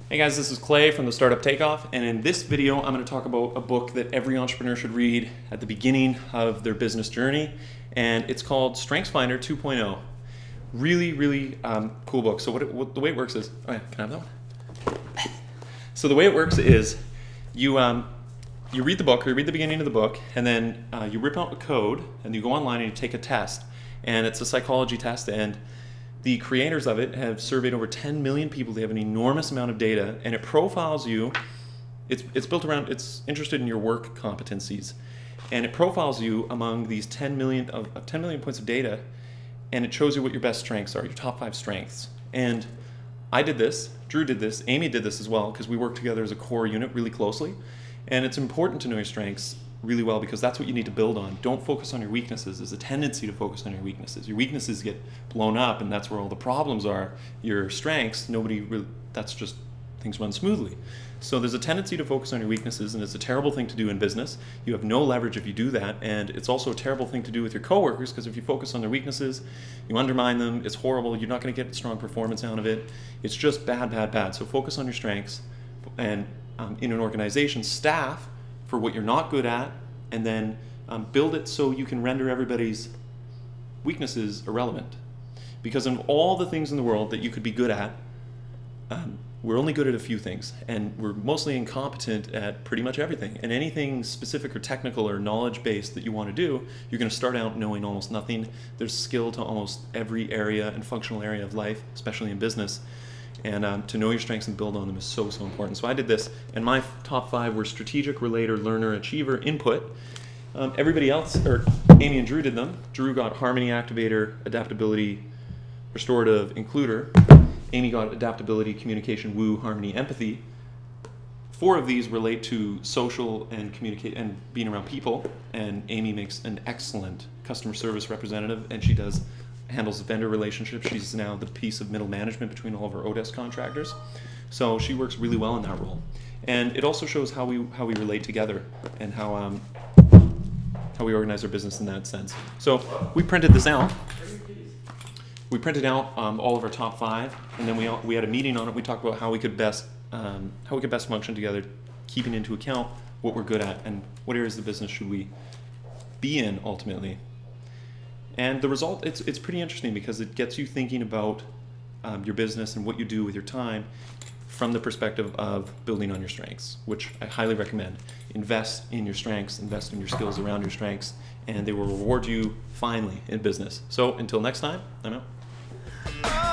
Hey guys, this is Clay from the Startup Takeoff, and in this video I'm going to talk about a book that every entrepreneur should read at the beginning of their business journey, and it's called Strengthsfinder 2.0. Really cool book. So the way it works is, oh yeah, can I have that one? So the way it works is you read the book, or you read the beginning of the book, and then you rip out the code, and you go online and you take a test, and it's a psychology test, and the creators of it have surveyed over 10 million people. They have an enormous amount of data, and it profiles you. It's built around, it's interested in your work competencies, and it profiles you among these 10 million points of data, and it shows you what your best strengths are, your top 5 strengths. And I did this, Drew did this, Amy did this as well, because we work together as a core unit really closely. And it's important to know your strengths really well, because that's what you need to build on. Don't focus on your weaknesses. There's a tendency to focus on your weaknesses. Your weaknesses get blown up, and that's where all the problems are. Your strengths, that's just, things run smoothly. So there's a tendency to focus on your weaknesses, and it's a terrible thing to do in business. You have no leverage if you do that, and it's also a terrible thing to do with your coworkers, because if you focus on their weaknesses, you undermine them, it's horrible, you're not going to get strong performance out of it. It's just bad. So focus on your strengths, and in an organization, staff for what you're not good at, and then build it so you can render everybody's weaknesses irrelevant. Because of all the things in the world that you could be good at, we're only good at a few things, and we're mostly incompetent at pretty much everything. And anything specific or technical or knowledge-based that you want to do, you're going to start out knowing almost nothing. There's skill to almost every area and functional area of life, especially in business. And to know your strengths and build on them is so important. So I did this, and my top 5 were strategic, relator, learner, achiever, input. Everybody else, or Amy and Drew did them. Drew got harmony, activator, adaptability, restorative, includer. Amy got adaptability, communication, woo, harmony, empathy. 4 of these relate to social and communicate and being around people, and Amy makes an excellent customer service representative, and she handles vendor relationships. She's now the piece of middle management between all of our Odesk contractors. So she works really well in that role. And it also shows how we relate together, and how we organize our business in that sense. So we printed this out. We printed out all of our top 5, and then we had a meeting on it. We talked about how we could best function together, keeping into account what we're good at and what areas of the business should we be in ultimately. And the result, it's pretty interesting, because it gets you thinking about your business and what you do with your time from the perspective of building on your strengths, which I highly recommend. Invest in your strengths, invest in your skills around your strengths, and they will reward you finally in business. So until next time, I'm out.